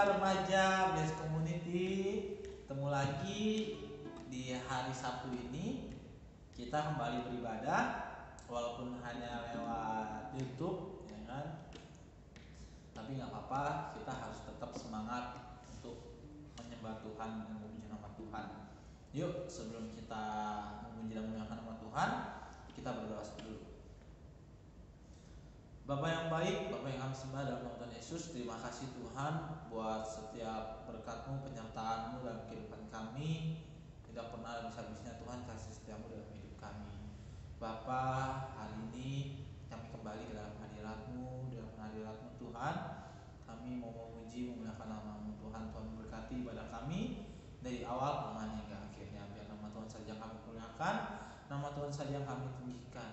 remaja Blessed Community, ketemu lagi di hari Sabtu ini. Kita kembali beribadah walaupun hanya lewat YouTube, ya kan? Tapi nggak apa-apa, kita harus tetap semangat untuk menyembah Tuhan dan memuji nama Tuhan. Yuk, sebelum kita memuji dan memuliakan nama Tuhan, kita berdoa dulu. Bapak yang baik, Bapak yang kami sembah dalam nama Tuhan Yesus, terima kasih Tuhan buat setiap berkat-Mu, penyertaan-Mu dalam kehidupan kami. Tidak pernah habis-habisnya Tuhan kasih setiamu dalam hidup kami. Bapa, hari ini kami kembali ke dalam hadirat-Mu, dalam hadirat-Mu Tuhan. Kami mau memuji, memuliakan nama-Mu Tuhan. Tuhan berkati ibadah kami dari awal pertengahan hingga akhirnya. Biar nama Tuhan saja yang kami muliakan, nama Tuhan saja yang kami tinggikan.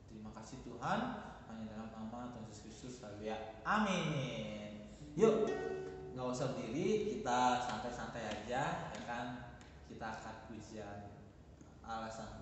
Terima kasih Tuhan, hanya dalam nama Tuhan Yesus Kristus haleluya. Amin. Yuk, nggak usah berdiri, kita santai-santai aja, ya kan? Kita akan pujian Allah Sang Guru.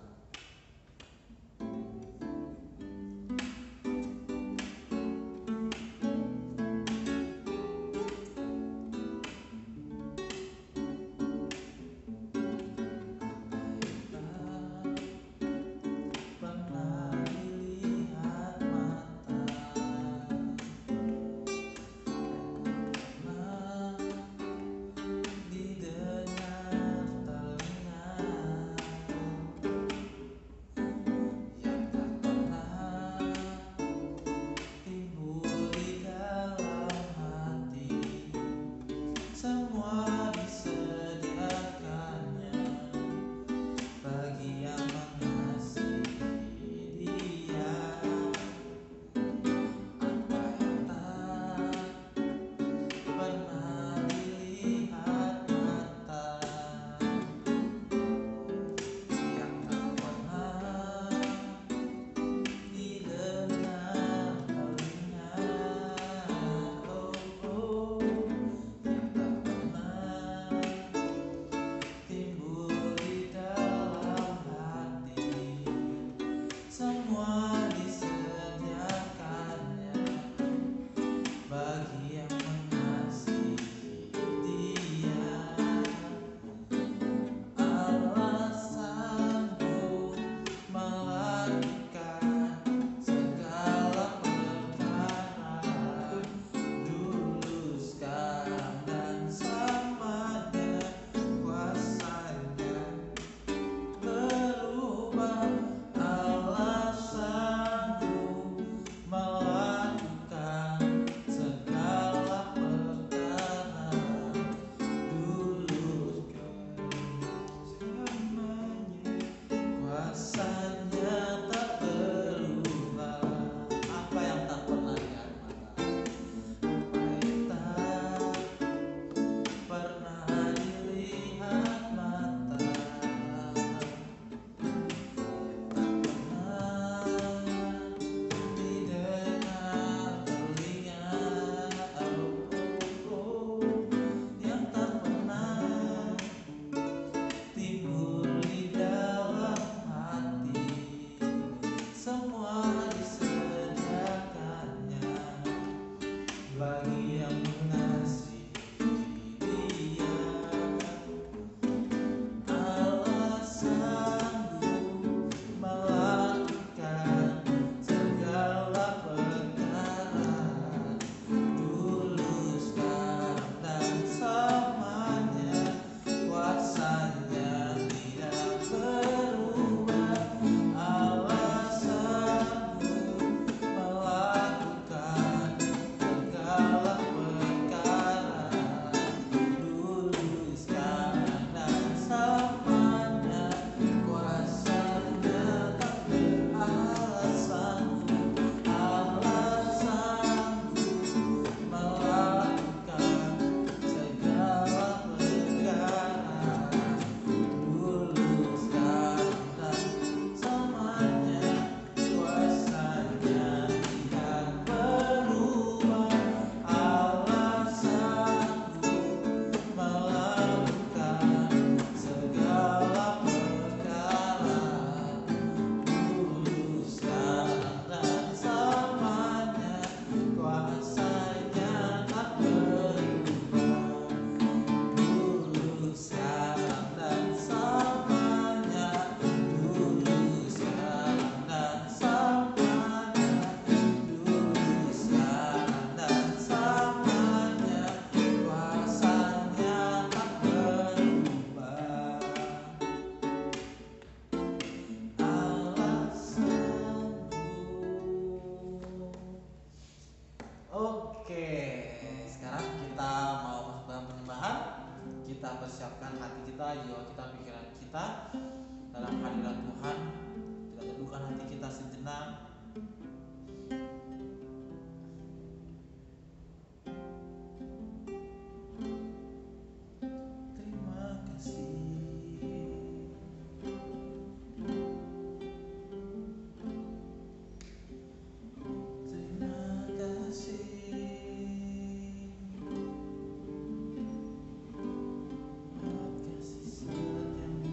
Oke, sekarang kita mau masuk dalam penyembahan. Kita persiapkan hati kita, jiwa kita, pikiran kita dalam hadirat Tuhan. Kita teduhkan hati kita sejenak. Terima kasih. Terima kasih. Buat kasih setiamu.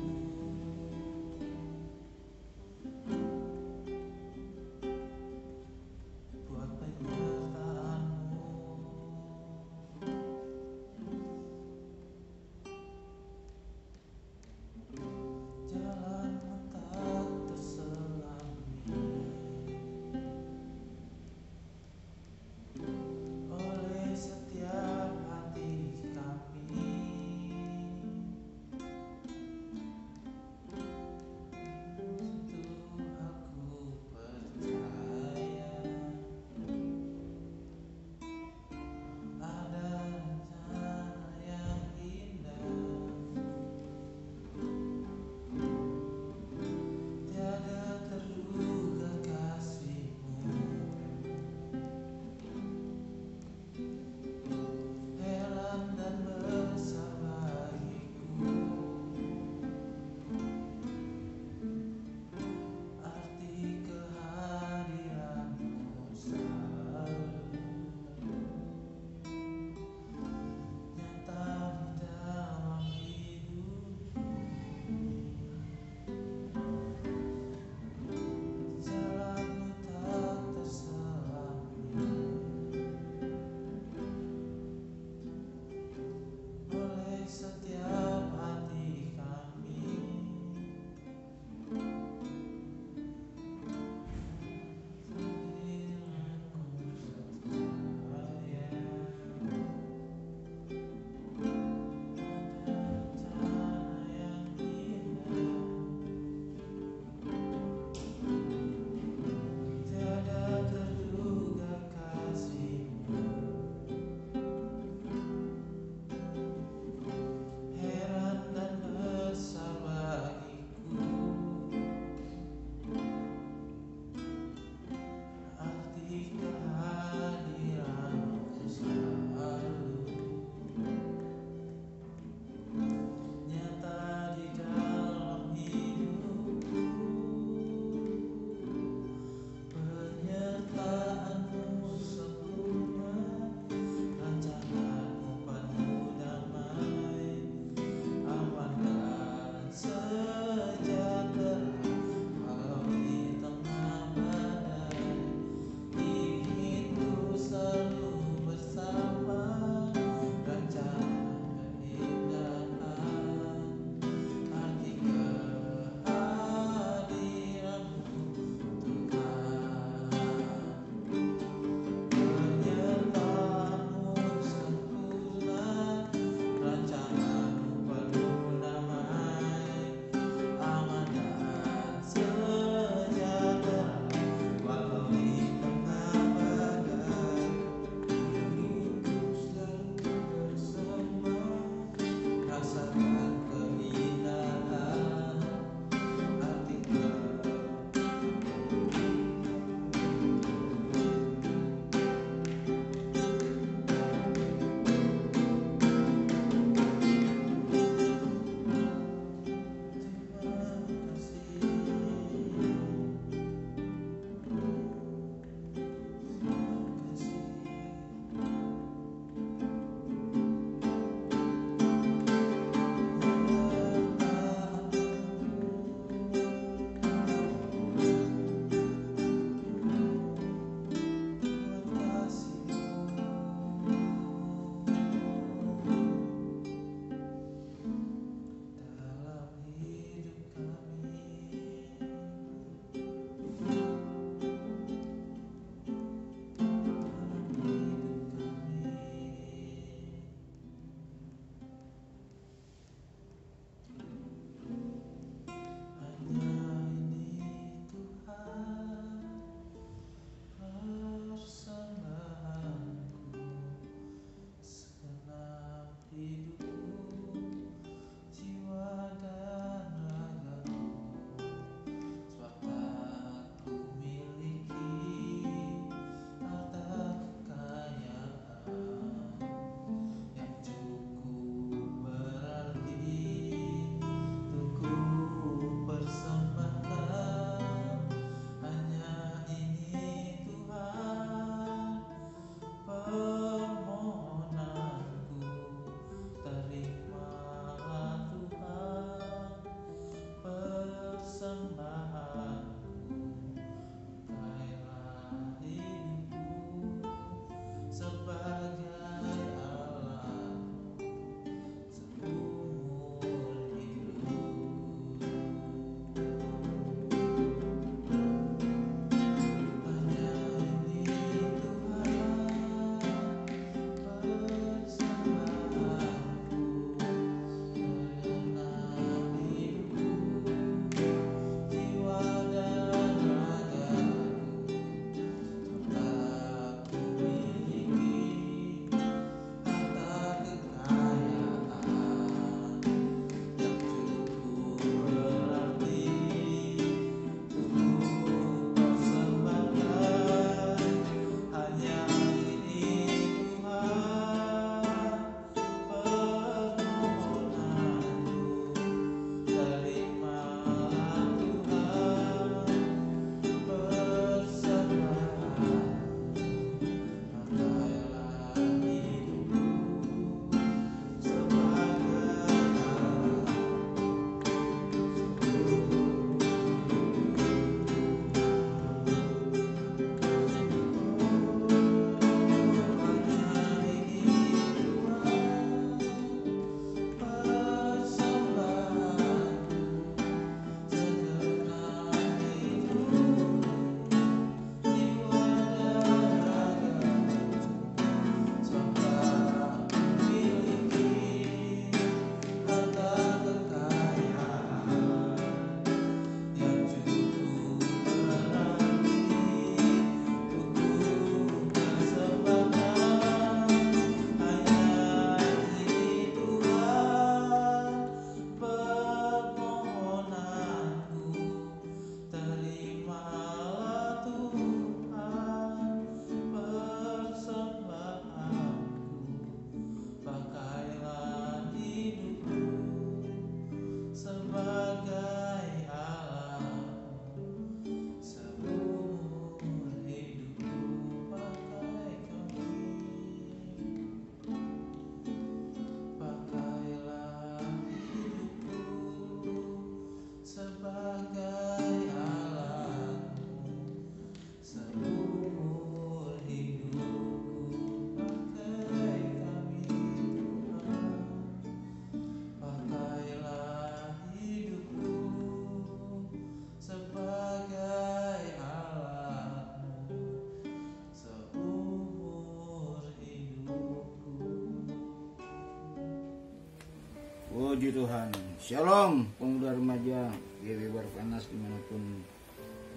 Puji Tuhan. Shalom pemuda remaja GW Barpanas dimanapun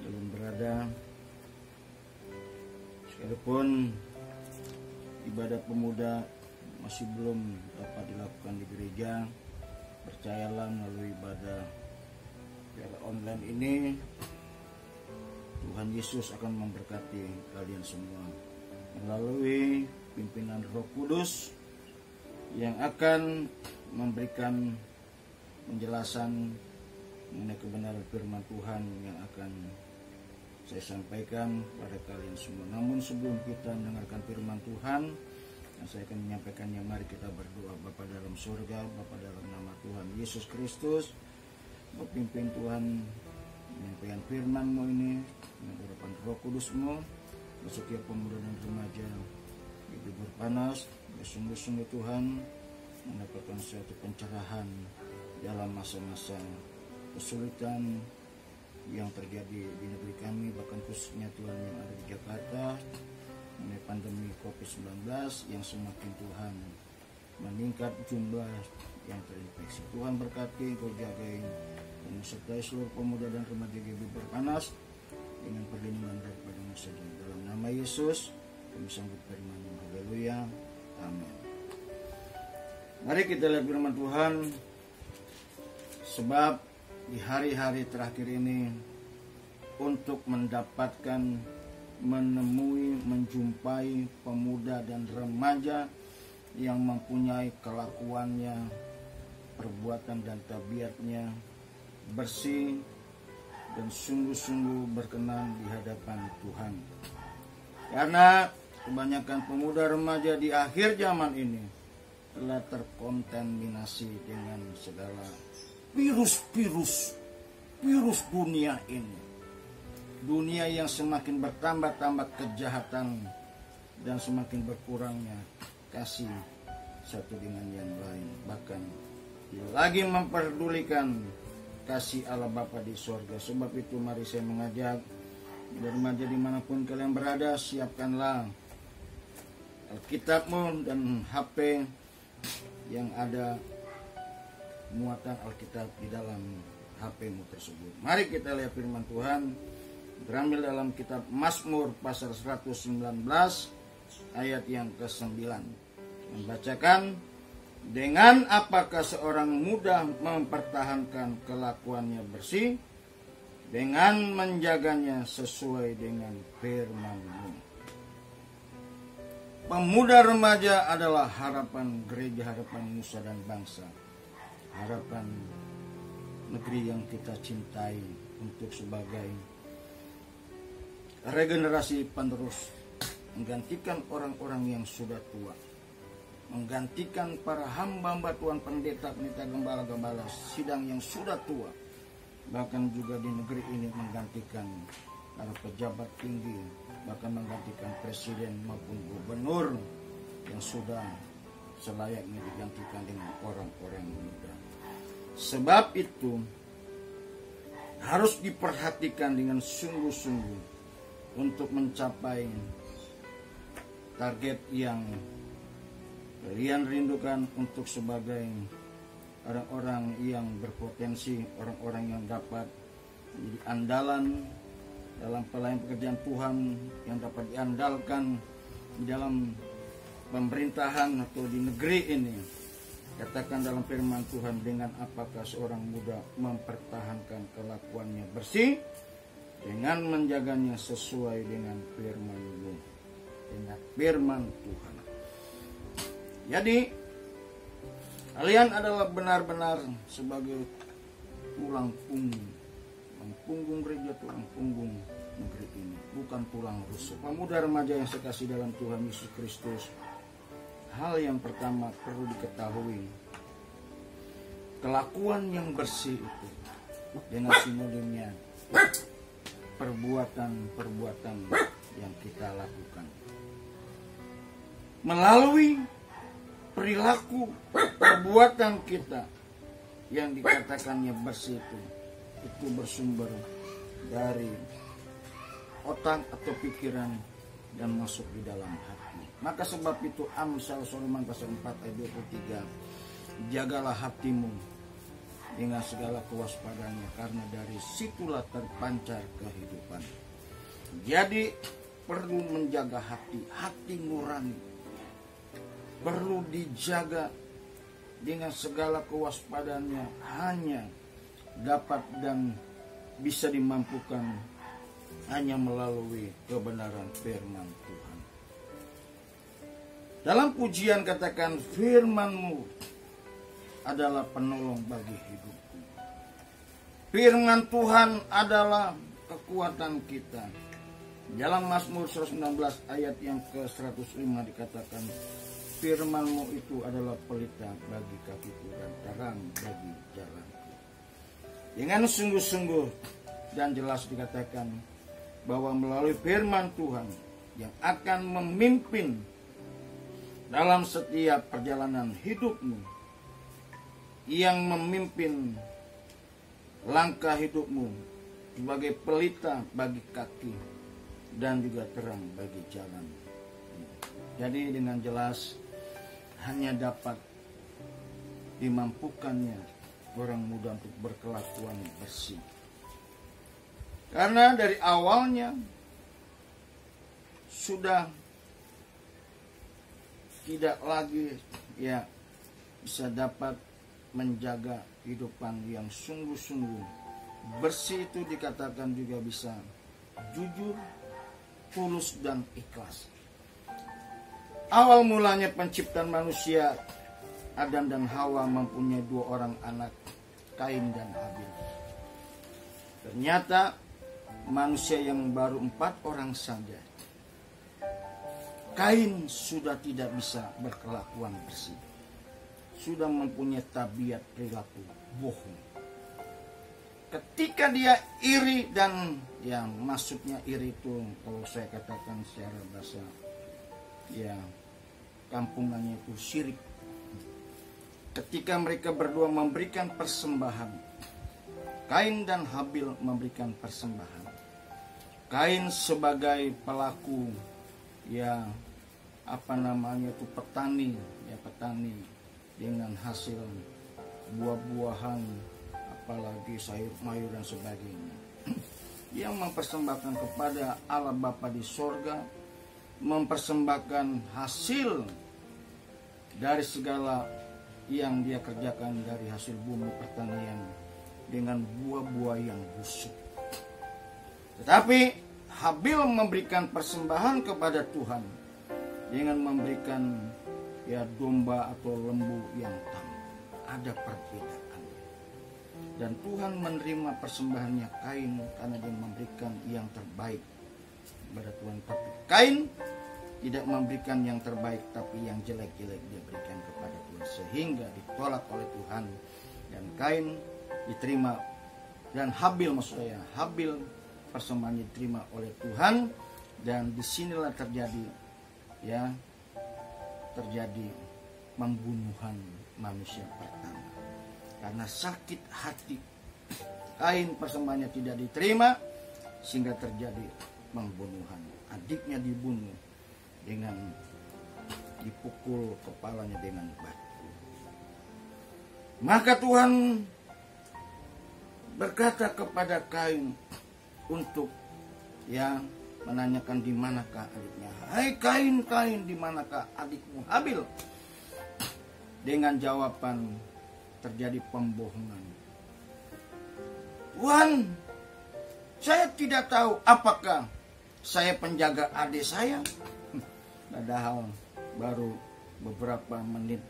belum berada. Sekalipun ibadah pemuda masih belum dapat dilakukan di gereja, percayalah melalui ibadah secara online ini Tuhan Yesus akan memberkati kalian semua melalui pimpinan Roh Kudus yang akan memberikan penjelasan mengenai kebenaran firman Tuhan yang akan saya sampaikan pada kalian semua. Namun sebelum kita mendengarkan firman Tuhan yang saya akan menyampaikannya, mari kita berdoa. Bapa dalam surga, Bapa dalam nama Tuhan Yesus Kristus, pimpin Tuhan menyampaikan firman-Mu ini dengan urapan Roh Kudus-Mu setiap pemuda dan remaja di Barpanas. Sungguh-sungguh Tuhan mendapatkan suatu pencerahan dalam masa-masa kesulitan yang terjadi di negeri kami, bahkan khususnya Tuhan yang ada di Jakarta mengenai pandemi COVID-19 yang semakin Tuhan meningkat jumlah yang terinfeksi. Tuhan berkati, Kau jagain dan sertai seluruh pemuda dan remaja GBI Barpanas dengan perlindungan daripada musuh. Dalam nama Yesus kami sambut firman. Haleluya. Amin. Mari kita lihat firman Tuhan. Sebab di hari-hari terakhir ini untuk mendapatkan, menemui, menjumpai pemuda dan remaja yang mempunyai kelakuannya, perbuatan dan tabiatnya bersih dan sungguh-sungguh berkenan di hadapan Tuhan. Karena kebanyakan pemuda remaja di akhir zaman ini telah terkontaminasi dengan segala virus dunia ini. Dunia yang semakin bertambah-tambah kejahatan dan semakin berkurangnya kasih satu dengan yang lain. Bahkan lagi memperdulikan kasih Allah Bapa di sorga. Sebab itu mari saya mengajak remaja dimanapun kalian berada, siapkanlah Alkitabmu dan HP yang ada muatan Alkitab di dalam HP-mu tersebut. Mari kita lihat firman Tuhan terambil dalam kitab Mazmur pasal 119 ayat yang ke-9. Membacakan, dengan apakah seorang muda mempertahankan kelakuannya bersih, dengan menjaganya sesuai dengan firman-Mu. Pemuda remaja adalah harapan gereja, harapan nusa dan bangsa, harapan negeri yang kita cintai untuk sebagai regenerasi penerus, menggantikan orang-orang yang sudah tua, menggantikan para hamba-hamba Tuhan, pendeta-pendeta, gembala-gembala sidang yang sudah tua, bahkan juga di negeri ini menggantikan para pejabat tinggi, bahkan menggantikan presiden maupun gubernur yang sudah selayaknya digantikan dengan orang-orang muda. Sebab itu harus diperhatikan dengan sungguh-sungguh untuk mencapai target yang kalian rindukan untuk sebagai orang-orang yang berpotensi, orang-orang yang dapat menjadi andalan dalam pelayanan pekerjaan Tuhan, yang dapat diandalkan di dalam pemerintahan atau di negeri ini. Katakan dalam firman Tuhan, dengan apakah seorang muda mempertahankan kelakuannya bersih, dengan menjaganya sesuai dengan firman-Mu, dengan firman Tuhan. Jadi kalian adalah benar-benar sebagai tulang punggung gereja, tulang punggung negeri ini, bukan tulang rusuk. Pemuda remaja yang saya kasih dalam Tuhan Yesus Kristus, hal yang pertama perlu diketahui, kelakuan yang bersih itu dengan sinonimnya perbuatan-perbuatan yang kita lakukan melalui perilaku perbuatan kita yang dikatakannya bersih itu bersumber dari otak atau pikiran dan masuk di dalam hati. Maka sebab itu Amsal Soloman pasal 4 ayat 23, jagalah hatimu dengan segala kewaspadaannya, karena dari situlah terpancar kehidupan. Jadi perlu menjaga hati nurani, perlu dijaga dengan segala kewaspadaannya, hanya dapat dan bisa dimampukan hanya melalui kebenaran firman Tuhan. Dalam pujian katakan, firman-Mu adalah penolong bagi hidupku. Firman Tuhan adalah kekuatan kita. Dalam Mazmur 116 ayat yang ke-105 dikatakan, firman-Mu itu adalah pelita bagi kakiku dan terang bagi jalanku. Dengan sungguh-sungguh dan jelas dikatakan bahwa melalui firman Tuhan yang akan memimpin dalam setiap perjalanan hidupmu, yang memimpin langkah hidupmu sebagai pelita bagi kaki dan juga terang bagi jalan. Jadi dengan jelas hanya dapat dimampukannya orang muda untuk berkelakuan bersih. Karena dari awalnya sudah tidak lagi bisa dapat menjaga kehidupan yang sungguh-sungguh bersih. Itu dikatakan juga bisa jujur, tulus dan ikhlas. Awal mulanya penciptaan manusia, Adam dan Hawa mempunyai 2 orang anak, Kain dan Habil. Ternyata manusia yang baru 4 orang saja, Kain sudah tidak bisa berkelakuan bersih, sudah mempunyai tabiat perilaku bohong. Ketika dia iri, dan yang maksudnya iri itu kalau saya katakan secara bahasa kampungannya itu syirik. Ketika mereka berdua memberikan persembahan, Kain dan Habil memberikan persembahan. Kain sebagai pelaku petani dengan hasil buah-buahan, apalagi sayur-mayur dan sebagainya, yang mempersembahkan kepada Allah Bapa di sorga, mempersembahkan hasil dari segala yang dia kerjakan dari hasil bumi pertanian dengan buah-buah yang busuk. Tetapi Habil memberikan persembahan kepada Tuhan dengan memberikan domba atau lembu yang tamu. Ada perbedaan. Dan Tuhan menerima persembahannya Kain karena dia memberikan yang terbaik kepada Tuhan. Tapi Kain tidak memberikan yang terbaik, tapi yang jelek-jelek dia berikan kepada Tuhan, sehingga ditolak oleh Tuhan. Dan Kain diterima, dan Habil persembahannya diterima oleh Tuhan. Dan disinilah terjadi pembunuhan manusia pertama, karena sakit hati Kain persembahannya tidak diterima, sehingga terjadi pembunuhan. Adiknya dibunuh dengan dipukul kepalanya dengan batu. Maka Tuhan berkata kepada Kain untuk menanyakan di manakah adiknya. Hai Kain, Kain, di manakah adikmu Habil? Dengan jawaban terjadi pembohongan. Tuhan, saya tidak tahu apakah saya penjaga adik saya. Padahal baru beberapa menit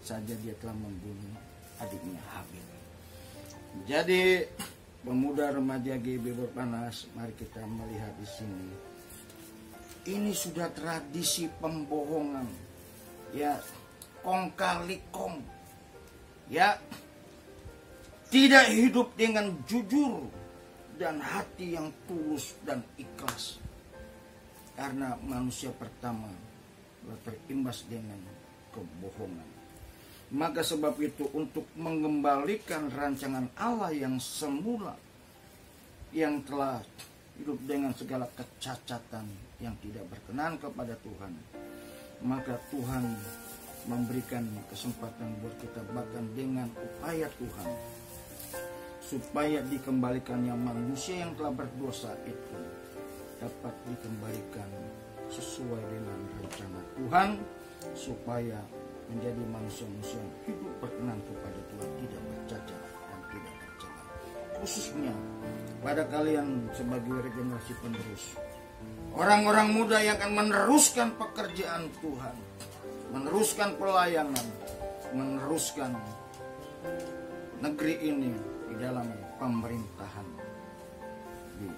saja dia telah membunuh adiknya Habil. Jadi pemuda remaja GB Berpanas, mari kita melihat di sini. Ini sudah tradisi pembohongan, kong kali kong, tidak hidup dengan jujur dan hati yang tulus dan ikhlas. Karena manusia pertama telah terimbas dengan kebohongan. Maka sebab itu, untuk mengembalikan rancangan Allah yang semula, yang telah hidup dengan segala kecacatan yang tidak berkenan kepada Tuhan, maka Tuhan memberikan kesempatan buat kita, bahkan dengan upaya Tuhan supaya dikembalikannya manusia yang telah berdosa itu dapat dikembalikan sesuai dengan rencana Tuhan, supaya menjadi manusia-manusia yang hidup berkenan kepada Tuhan, tidak bercacat dan tidak tercela. Khususnya pada kalian sebagai regenerasi penerus, orang-orang muda yang akan meneruskan pekerjaan Tuhan, meneruskan pelayanan, meneruskan negeri ini di dalam pemerintahan di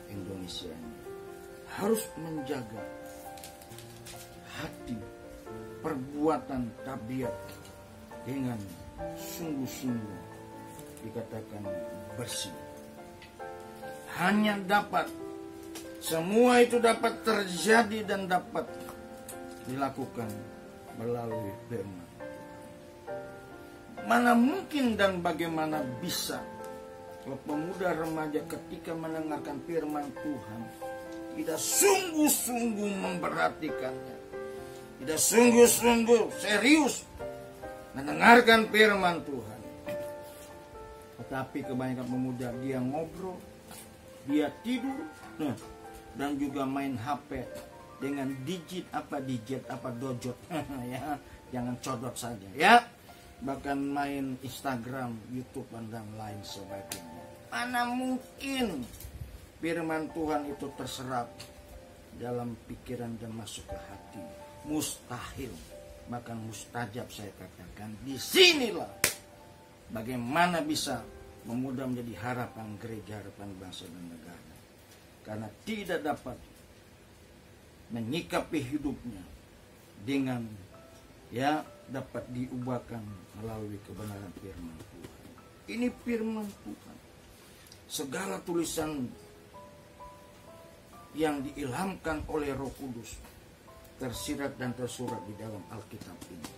Indonesia ini, harus menjaga hati, perbuatan, tabiat dengan sungguh-sungguh dikatakan bersih. Hanya dapat, semua itu dapat terjadi dan dapat dilakukan melalui firman. Mana mungkin dan bagaimana bisa kalau pemuda remaja ketika mendengarkan firman Tuhan tidak sungguh-sungguh memperhatikannya, tidak sungguh-sungguh serius mendengarkan firman Tuhan. Tetapi kebanyakan pemuda dia ngobrol, dia tidur, dan juga main HP dengan digit apa dojot ya, jangan codot saja ya. Bahkan main Instagram, YouTube dan lain sebagainya. Mana mungkin firman Tuhan itu terserap dalam pikiran dan masuk ke hati? Mustahil, bahkan mustajab saya katakan. Disinilah bagaimana bisa pemuda menjadi harapan gereja, harapan bangsa dan negara. Karena tidak dapat menyikapi hidupnya dengan dapat diubahkan melalui kebenaran firman Tuhan. Ini firman Tuhan. Segala tulisan yang diilhamkan oleh Roh Kudus tersirat dan tersurat di dalam Alkitab ini.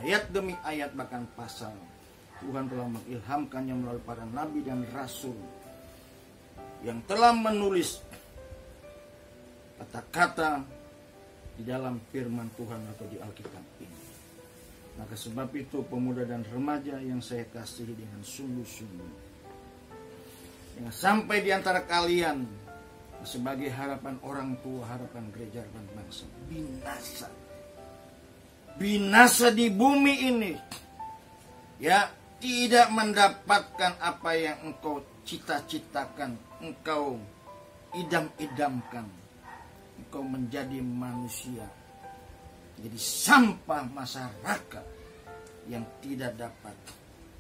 Ayat demi ayat, bahkan pasal, Tuhan telah mengilhamkannya melalui para nabi dan rasul yang telah menulis kata-kata di dalam firman Tuhan atau di Alkitab ini. Maka sebab itu pemuda dan remaja yang saya kasihi dengan sungguh-sungguh, yang sampai di antara kalian sebagai harapan orang tua, harapan gereja, harapan bangsa, binasa di bumi ini, ya, tidak mendapatkan apa yang engkau cita-citakan, engkau idam-idamkan. Engkau menjadi manusia, jadi sampah masyarakat yang tidak dapat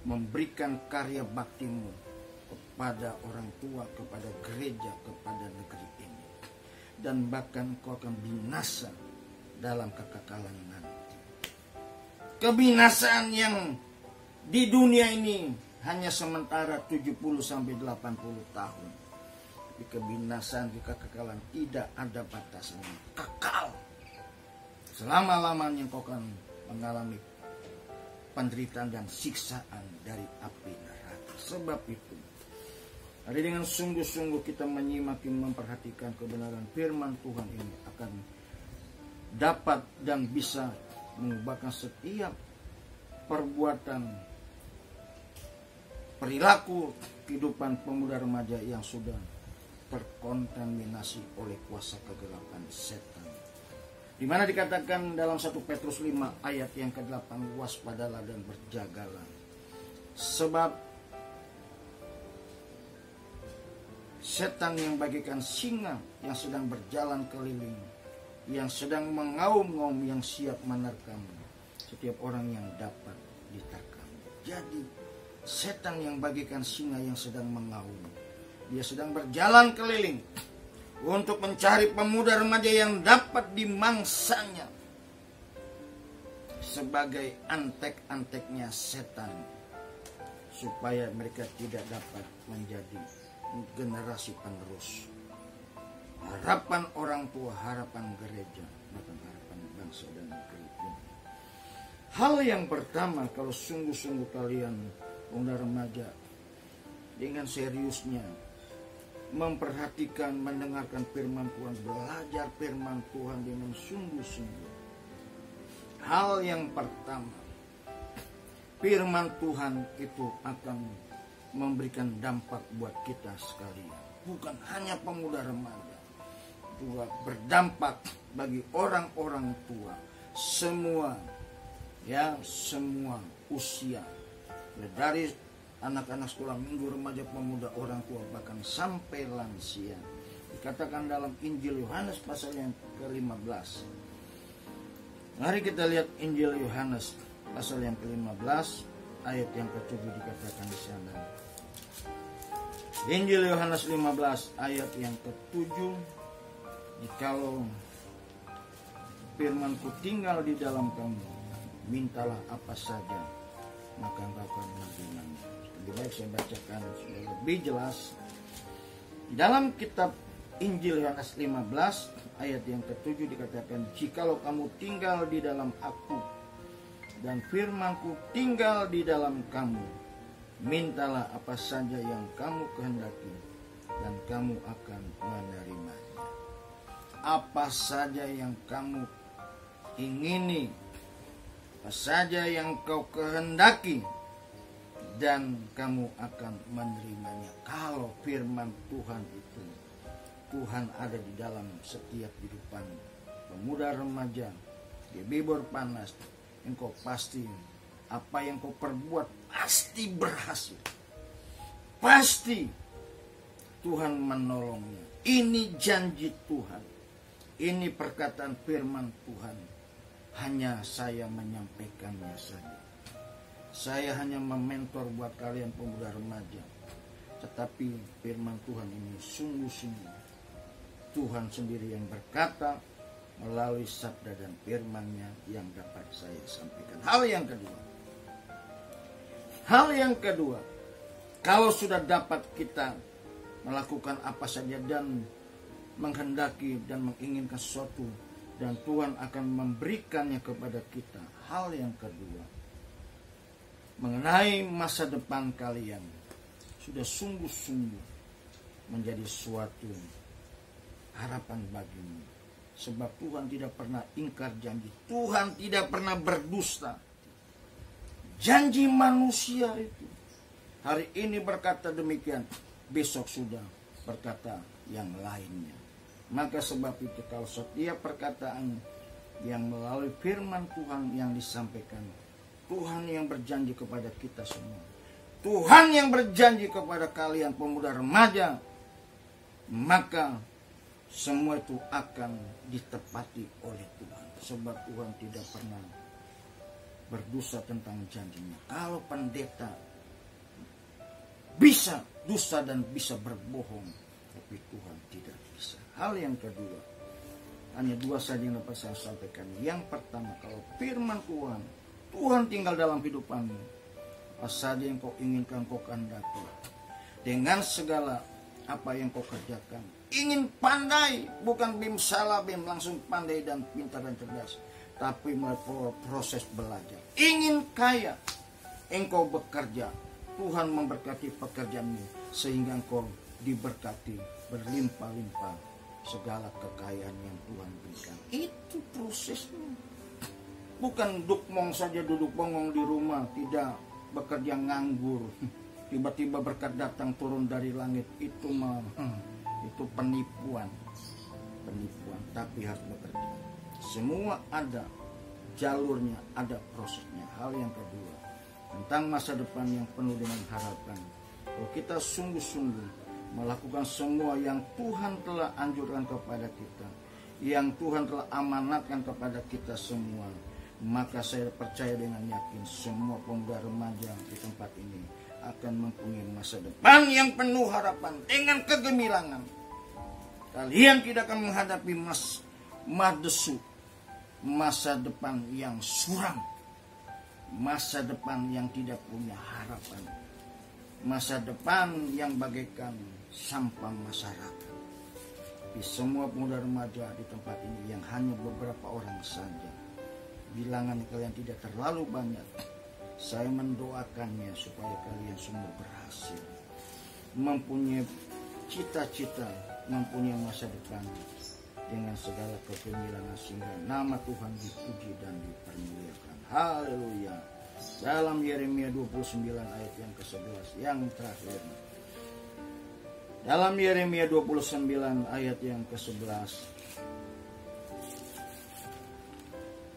memberikan karya baktimu kepada orang tua, kepada gereja, kepada negeri ini. Dan bahkan kau akan binasa dalam kekekalan nanti. Kebinasaan yang di dunia ini hanya sementara 70-80 tahun. Tapi kebinasaan, kekekalan tidak ada batasannya. Kekal. Selama-lamanya kau akan mengalami penderitaan dan siksaan dari api neraka. Sebab itu, hari dengan sungguh-sungguh kita menyimak, memperhatikan kebenaran firman Tuhan ini akan dapat dan bisa mengubahkan setiap perbuatan, perilaku kehidupan pemuda remaja yang sudah terkontaminasi oleh kuasa kegelapan setan. Di mana dikatakan dalam 1 Petrus 5 ayat yang ke-8, waspadalah dan berjagalah. Sebab setan yang bagaikan singa yang sedang berjalan keliling, yang sedang mengaum-ngaum, yang siap menerkam setiap orang yang dapat diterkam. Jadi setan yang bagaikan singa yang sedang mengaum, dia sedang berjalan keliling untuk mencari pemuda remaja yang dapat dimangsanya sebagai antek-anteknya setan, supaya mereka tidak dapat menjadi generasi penerus, harapan orang tua, harapan gereja, bahkan harapan bangsa dan negeri ini. Hal yang pertama, kalau sungguh-sungguh kalian pemuda remaja dengan seriusnya memperhatikan, mendengarkan firman Tuhan, belajar firman Tuhan dengan sungguh-sungguh. Hal yang pertama, firman Tuhan itu akan memberikan dampak buat kita sekalian. Bukan hanya pemuda remaja, juga berdampak bagi orang-orang tua, semua usia, dari anak-anak sekolah minggu, remaja, pemuda, orang tua, bahkan sampai lansia. Dikatakan dalam Injil Yohanes pasal yang ke-15. Mari kita lihat Injil Yohanes pasal yang ke-15 ayat yang ke-7, dikatakan di sana. Injil Yohanes 15 ayat yang ke-7, jikalau firman-Ku tinggal di dalam kamu, mintalah apa saja, maka engkau akan menerimanya. Lebih baik saya bacakan supaya lebih jelas. Dalam kitab Injil Yohanes 15 ayat yang ke-7 dikatakan, jikalau kamu tinggal di dalam Aku dan firman-Ku tinggal di dalam kamu, mintalah apa saja yang kamu kehendaki dan kamu akan menerimanya. Apa saja yang kamu ingini, apa saja yang kau kehendaki, dan kamu akan menerimanya. Kalau firman Tuhan itu, Tuhan ada di dalam setiap kehidupan pemuda remaja, di bibur panas, engkau pasti, apa yang kau perbuat pasti berhasil. Pasti Tuhan menolongnya. Ini janji Tuhan. Ini perkataan firman Tuhan. Hanya saya menyampaikannya saja. Saya hanya mementor buat kalian pemuda remaja. Tetapi firman Tuhan ini sungguh-sungguh Tuhan sendiri yang berkata melalui sabda dan firman-Nya yang dapat saya sampaikan. Hal yang kedua, kalau sudah dapat kita melakukan apa saja dan menghendaki dan menginginkan sesuatu, dan Tuhan akan memberikannya kepada kita. Hal yang kedua, mengenai masa depan kalian, sudah sungguh-sungguh menjadi suatu harapan bagimu. Sebab Tuhan tidak pernah ingkar janji. Tuhan tidak pernah berdusta. Janji manusia itu, hari ini berkata demikian, besok sudah berkata yang lainnya. Maka sebab itu, kalau setiap perkataan yang melalui firman Tuhan yang disampaikan, Tuhan yang berjanji kepada kita semua, Tuhan yang berjanji kepada kalian pemuda remaja, maka semua itu akan ditepati oleh Tuhan. Sebab Tuhan tidak pernah berdosa tentang janjinya. Kalau pendeta bisa dusta dan bisa berbohong, tapi Tuhan tidak bisa. Hal yang kedua, hanya dua saja yang dapat saya sampaikan. Yang pertama, kalau firman Tuhan tinggal dalam hidupanmu, apa saja yang kau inginkan, kau kehendaki, dengan segala apa yang kau kerjakan. Ingin pandai, bukan bim salah bim langsung pandai dan pintar dan cerdas, tapi melalui proses belajar. Ingin kaya, engkau bekerja, Tuhan memberkati pekerjaanmu sehingga engkau diberkati berlimpah-limpah segala kekayaan yang Tuhan berikan. Itu prosesnya. Bukan dukmong saja duduk bongong di rumah, tidak bekerja nganggur. Tiba-tiba berkat datang turun dari langit, itu penipuan. Tapi harus bekerja. Semua ada jalurnya, ada prosesnya. Hal yang kedua, tentang masa depan yang penuh dengan harapan. Kalau kita sungguh-sungguh melakukan semua yang Tuhan telah anjurkan kepada kita, yang Tuhan telah amanatkan kepada kita semua, maka saya percaya dengan yakin semua pemuda remaja di tempat ini akan mempunyai masa depan yang penuh harapan dengan kegemilangan. Kalian tidak akan menghadapi masa depan yang suram, masa depan yang tidak punya harapan, masa depan yang bagaikan sampah masyarakat. Di semua pemuda remaja di tempat ini yang hanya beberapa orang saja, bilangan kalian tidak terlalu banyak, saya mendoakannya supaya kalian semua berhasil, mempunyai cita-cita, mempunyai masa depan dengan segala kegemilangan, sehingga nama Tuhan dipuji dan dipermuliakan. Haleluya. Dalam Yeremia 29 ayat yang ke-11 yang terakhir. Dalam Yeremia 29 ayat yang ke-11.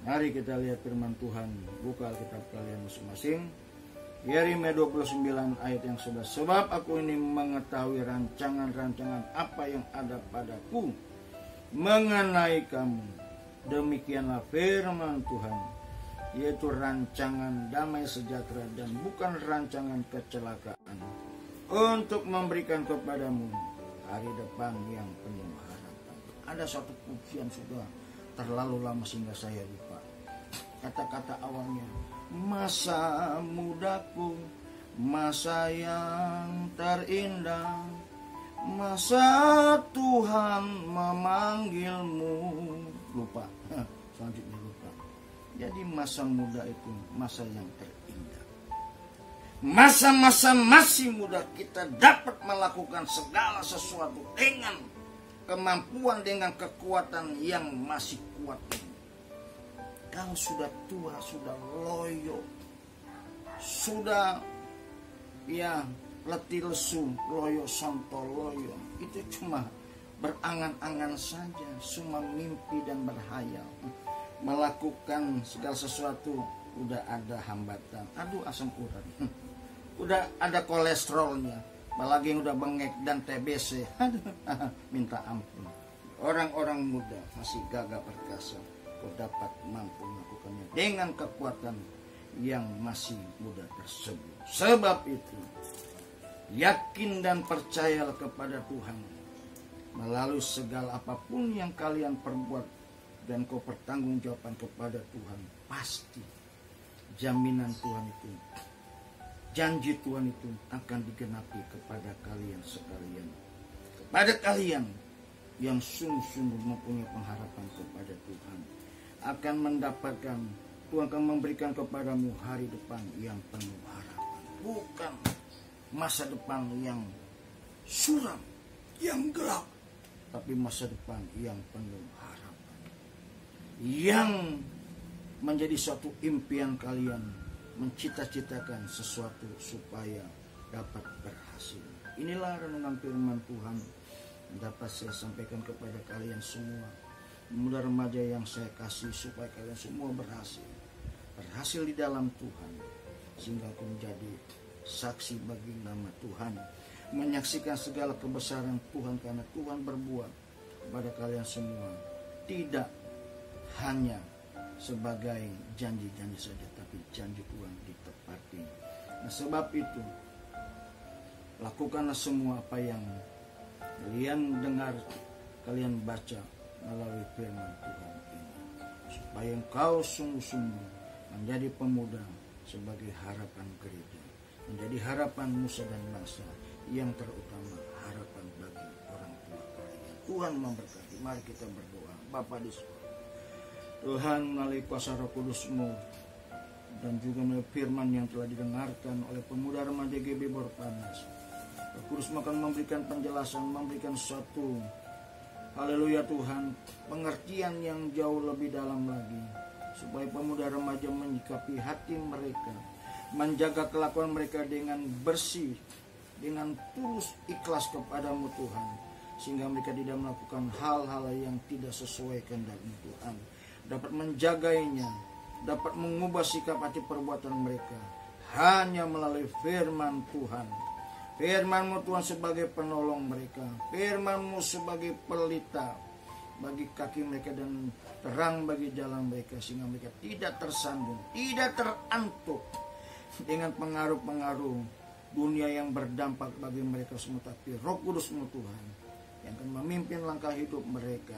Mari kita lihat firman Tuhan. Buka Alkitab kalian masing-masing. Yeremia 29 ayat yang 11. Sebab aku ini mengetahui rancangan-rancangan apa yang ada padaku mengenai kamu. Demikianlah firman Tuhan, yaitu rancangan damai sejahtera dan bukan rancangan kecelakaan, untuk memberikan kepadamu hari depan yang penuh harapan. Ada satu pujian sudah terlalu lama sehingga saya lupa. Kata-kata awalnya, masa mudaku, masa yang terindah, masa Tuhan memanggilmu. Lupa, selanjutnya lupa. Jadi masa muda itu masa yang terindah. Masa-masa masih muda kita dapat melakukan segala sesuatu dengan kemampuan, dengan kekuatan yang masih kuat ini. Kalau sudah tua, sudah loyo, sudah letih lesu, loyo sonto loyo, itu cuma berangan-angan saja, cuma mimpi dan berhayal. Melakukan segala sesuatu udah ada hambatan. Aduh, asam urat, udah ada kolesterolnya, apalagi yang udah bengek dan TBC. Aduh, minta ampun. Orang-orang muda masih gagah perkasa, kau dapat mampu melakukannya dengan kekuatan yang masih muda tersebut. Sebab itu, yakin dan percayalah kepada Tuhan melalui segala apapun yang kalian perbuat, dan kau pertanggungjawabkan kepada Tuhan. Pasti jaminan Tuhan itu, janji Tuhan itu akan digenapi kepada kalian sekalian. Kepada kalian yang sungguh-sungguh mempunyai pengharapan kepada Tuhan, akan mendapatkan, Tuhan akan memberikan kepadamu hari depan yang penuh harapan. Bukan masa depan yang suram, yang gelap, tapi masa depan yang penuh harapan. Yang menjadi suatu impian kalian, mencita-citakan sesuatu supaya dapat berhasil. Inilah renungan firman Tuhan yang dapat saya sampaikan kepada kalian semua, muda remaja yang saya kasih, supaya kalian semua berhasil di dalam Tuhan, sehingga aku menjadi saksi bagi nama Tuhan, menyaksikan segala kebesaran Tuhan, karena Tuhan berbuat kepada kalian semua tidak hanya sebagai janji-janji saja, tapi janji Tuhan ditepati. Nah, sebab itu lakukanlah semua apa yang kalian dengar, kalian baca melalui firman Tuhan ini, supaya engkau sungguh-sungguh menjadi pemuda sebagai harapan gereja, menjadi harapan nusa dan bangsa, yang terutama harapan bagi orang tua kalian. Tuhan memberkati. Mari kita berdoa. Bapa di surga, Tuhan, melalui kuasa Roh Kudus-Mu dan juga melalui firman yang telah didengarkan oleh pemuda remaja GB Borpanas, Roh Kudus akan memberikan penjelasan, memberikan suatu, haleluya Tuhan, pengertian yang jauh lebih dalam lagi, supaya pemuda remaja menyikapi hati mereka, menjaga kelakuan mereka dengan bersih, dengan tulus ikhlas kepadamu Tuhan, sehingga mereka tidak melakukan hal-hal yang tidak sesuai kehendak Tuhan, dapat menjagainya, dapat mengubah sikap hati perbuatan mereka hanya melalui firman Tuhan. Firman-Mu Tuhan sebagai penolong mereka, firman-Mu sebagai pelita bagi kaki mereka dan terang bagi jalan mereka, sehingga mereka tidak tersandung, tidak terantuk dengan pengaruh-pengaruh dunia yang berdampak bagi mereka semua, tapi Roh Kudus-Mu Tuhan yang akan memimpin langkah hidup mereka,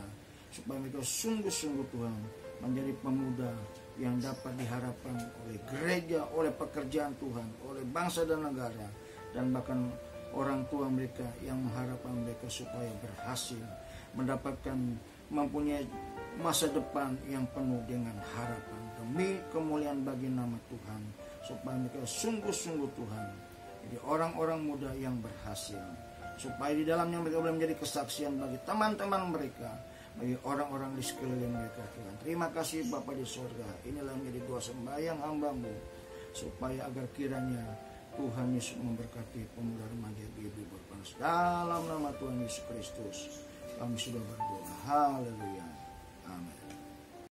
supaya mereka sungguh-sungguh Tuhan menjadi pemuda yang dapat diharapkan oleh gereja, oleh pekerjaan Tuhan, oleh bangsa dan negara, dan bahkan orang tua mereka yang mengharapkan mereka supaya berhasil mendapatkan, mempunyai masa depan yang penuh dengan harapan demi kemuliaan bagi nama Tuhan, supaya mereka sungguh-sungguh Tuhan jadi orang-orang muda yang berhasil, supaya di dalamnya mereka boleh menjadi kesaksian bagi teman-teman mereka, bagi orang-orang di sekeliling mereka Tuhan. Terima kasih Bapa di surga. Inilah menjadi doa sembahyang hamba-Mu supaya agar kiranya Tuhan Yesus memberkati pemuda remaja ibu berpanas. Dalam nama Tuhan Yesus Kristus kami sudah berdoa. Haleluya. Amin.